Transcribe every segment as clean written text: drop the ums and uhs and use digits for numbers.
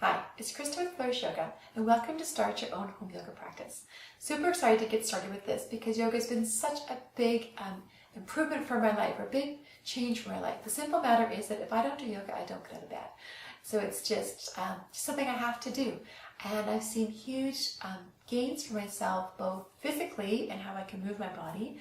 Hi, it's Krista with Flourish Yoga, and welcome to Start Your Own Home Yoga Practice. Super excited to get started with this because yoga has been such a big improvement for my life, or a big change for my life. The simple matter is that if I don't do yoga, I don't get out of bed. So it's just something I have to do. And I've seen huge gains for myself, both physically and how I can move my body,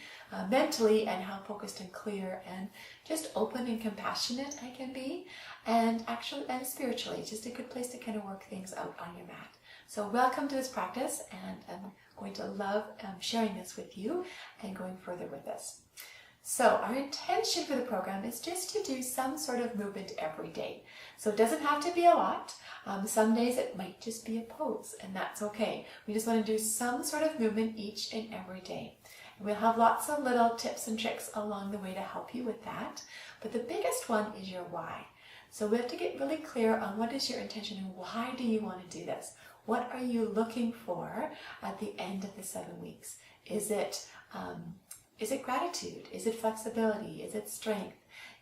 mentally and how focused and clear and just open and compassionate I can be, and actually and spiritually, just a good place to kind of work things out on your mat. So welcome to this practice, and I'm going to love sharing this with you and going further with this. So our intention for the program is just to do some sort of movement every day. So it doesn't have to be a lot. Some days it might just be a pose, and that's okay. We just want to do some sort of movement each and every day. And we'll have lots of little tips and tricks along the way to help you with that. But the biggest one is your why. So we have to get really clear on what is your intention and why do you want to do this? What are you looking for at the end of the 7 weeks? Is it gratitude? Is it flexibility? Is it strength?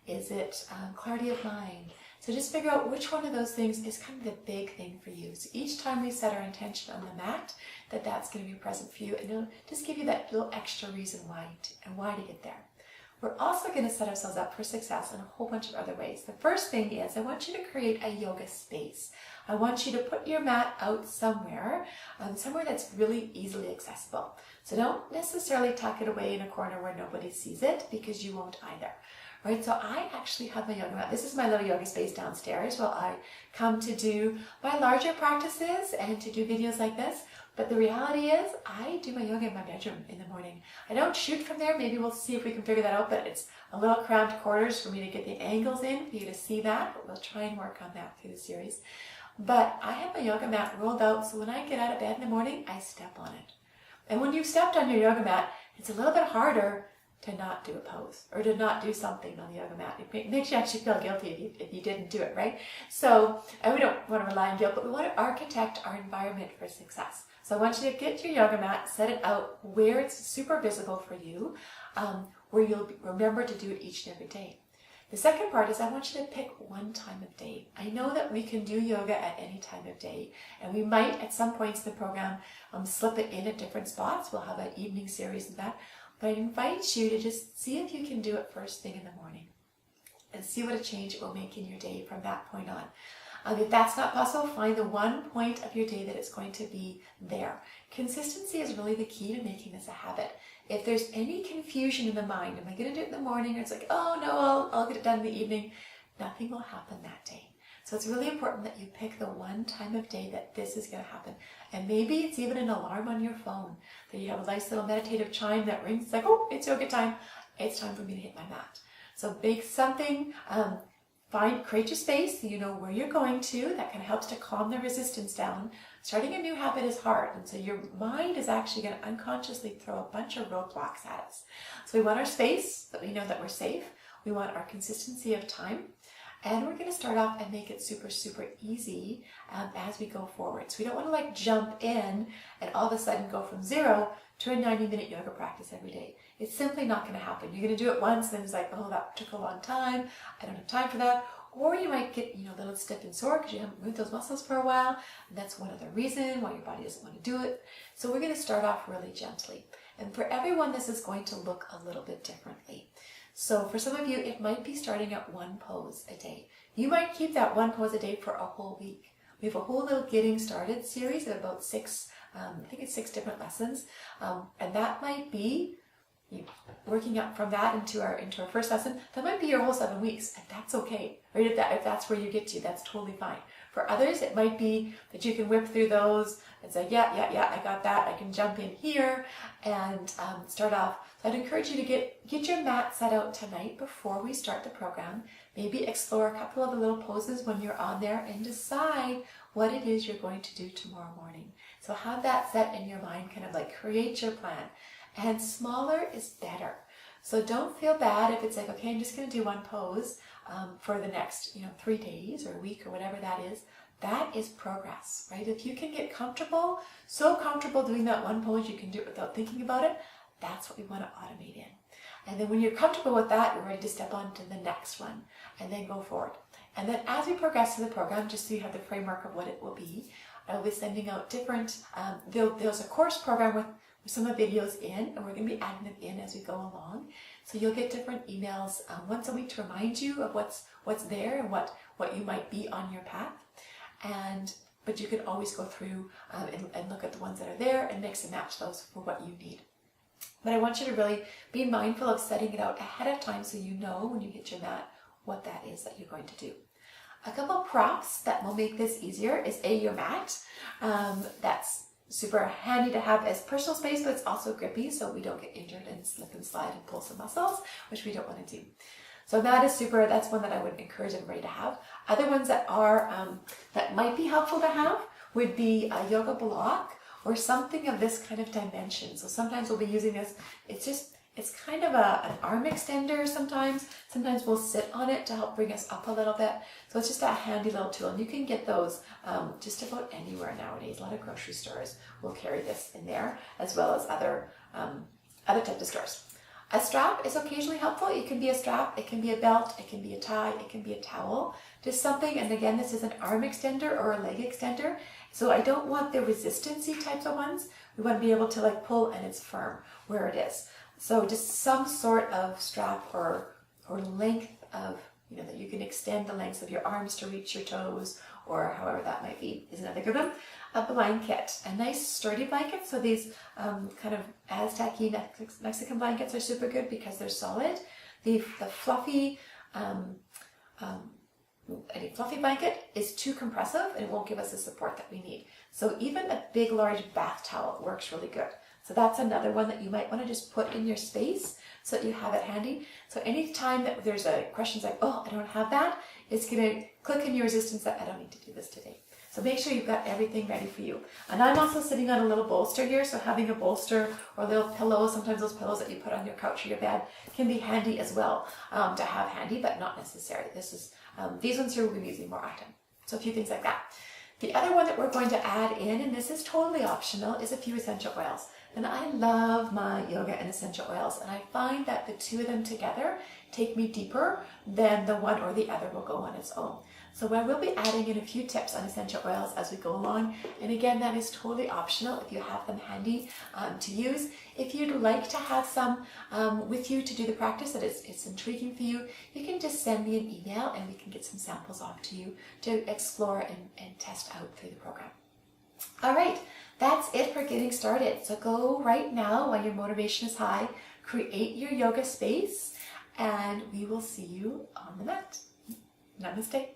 Is it clarity of mind? So just figure out which one of those things is kind of the big thing for you. So each time we set our intention on the mat, that's going to be present for you, and it'll just give you that little extra reason why to get there. We're also going to set ourselves up for success in a whole bunch of other ways. The first thing is I want you to create a yoga space. I want you to put your mat out somewhere that's really easily accessible. So don't necessarily tuck it away in a corner where nobody sees it, because you won't either. Right, so I actually have my yoga mat. This is my little yoga space downstairs while I come to do my larger practices and to do videos like this. But the reality is I do my yoga in my bedroom in the morning. I don't shoot from there. Maybe we'll see if we can figure that out, but it's a little cramped quarters for me to get the angles in for you to see that, but we'll try and work on that through the series. But I have my yoga mat rolled out, so when I get out of bed in the morning, I step on it. And when you've stepped on your yoga mat, it's a little bit harder to not do a pose or to not do something on the yoga mat. It makes you actually feel guilty if you didn't do it, right? So, and we don't want to rely on guilt, but we want to architect our environment for success. So I want you to get your yoga mat, set it out where it's super visible for you, where you'll remember to do it each and every day. The second part is I want you to pick one time of day. I know that we can do yoga at any time of day, and we might at some points in the program slip it in at different spots. We'll have an evening series and that. But I invite you to just see if you can do it first thing in the morning and see what a change it will make in your day from that point on. If that's not possible, find the one point of your day that it's going to be there. Consistency is really the key to making this a habit. If there's any confusion in the mind, am I going to do it in the morning, or it's like, oh no, I'll get it done in the evening, nothing will happen that day. So it's really important that you pick the one time of day that this is going to happen. And maybe it's even an alarm on your phone, that you have a nice little meditative chime that rings. It's like, oh, it's yoga time. It's time for me to hit my mat. So make something, create your space so you know where you're going to. That kind of helps to calm the resistance down. Starting a new habit is hard, and so your mind is actually going to unconsciously throw a bunch of roadblocks at us. So we want our space, that we know that we're safe. We want our consistency of time. And we're going to start off and make it super, super easy as we go forward. So we don't want to jump in and all of a sudden go from 0 to a 90-minute yoga practice every day. It's simply not going to happen. You're going to do it once, and then it's like, oh, that took a long time. I don't have time for that. Or you might get a little stiff and sore because you haven't moved those muscles for a while. And that's one other reason why your body doesn't want to do it. So we're going to start off really gently. And for everyone, this is going to look a little bit differently. So for some of you, it might be starting at one pose a day. You might keep that one pose a day for a whole week. We have a whole little Getting Started series of about 6 different lessons. And that might be working up from that into our first lesson. That might be your whole 7 weeks, and that's okay. Right? If that's where you get to, that's totally fine. For others, it might be that you can whip through those and say, yeah, I got that. I can jump in here and start off. So I'd encourage you to get your mat set out tonight before we start the program. Maybe explore a couple of the little poses when you're on there and decide what it is you're going to do tomorrow morning. So have that set in your mind, kind of create your plan. And smaller is better. So don't feel bad if it's like, okay, I'm just going to do one pose for the next 3 days or a week or whatever that is. That is progress, right? If you can get comfortable, so comfortable doing that one pose you can do it without thinking about it, that's what we want to automate in. And then when you're comfortable with that, you're ready to step on to the next one and then go forward. And then as we progress through the program, just so you have the framework of what it will be, I will be sending out different, there's a course program with some of the videos in, and we're going to be adding them in as we go along. So you'll get different emails once a week to remind you of what's there and what you might be on your path. But you can always go through and look at the ones that are there and mix and match those for what you need. But I want you to really be mindful of setting it out ahead of time so you know when you hit your mat what that is that you're going to do. A couple props that will make this easier is your mat. That's super handy to have as personal space, but it's also grippy so we don't get injured and slip and slide and pull some muscles, which we don't want to do. So that is super, that's one that I would encourage everybody to have. Other ones that are, that might be helpful to have would be a yoga block or something of this kind of dimension. So sometimes we'll be using this, it's kind of an arm extender sometimes. Sometimes we'll sit on it to help bring us up a little bit. So it's just a handy little tool. And you can get those just about anywhere nowadays. A lot of grocery stores will carry this in there, as well as other types of stores. A strap is occasionally helpful. It can be a strap, it can be a belt, it can be a tie, it can be a towel. Just something, and again, this is an arm extender or a leg extender. So I don't want the resistance-y types of ones. We want to be able to like pull and it's firm where it is. So just some sort of strap or length of, that you can extend the lengths of your arms to reach your toes, or however that might be, is another good one. A blanket, a nice sturdy blanket. So these kind of Aztec-y Mexican blankets are super good because they're solid. The fluffy, any fluffy blanket is too compressive and it won't give us the support that we need. So even a big, large bath towel works really good. So that's another one that you might want to just put in your space so that you have it handy. So anytime that there's a question like, oh, I don't have that, it's going to click in your resistance that I don't need to do this today. So make sure you've got everything ready for you. And I'm also sitting on a little bolster here, so having a bolster or a little pillow, sometimes those pillows that you put on your couch or your bed can be handy as well to have handy, but not necessary. This is these ones here we'll be using more often. So a few things like that. The other one that we're going to add in, and this is totally optional, is a few essential oils. And I love my yoga and essential oils, and I find that the two of them together take me deeper than the one or the other will go on its own. So I will be adding in a few tips on essential oils as we go along. And again, that is totally optional if you have them handy to use. If you'd like to have some with you to do the practice, that it's intriguing for you, you can just send me an email and we can get some samples off to you to explore and test out through the program. All right, that's it for getting started. So go right now while your motivation is high, create your yoga space, and we will see you on the mat. Namaste.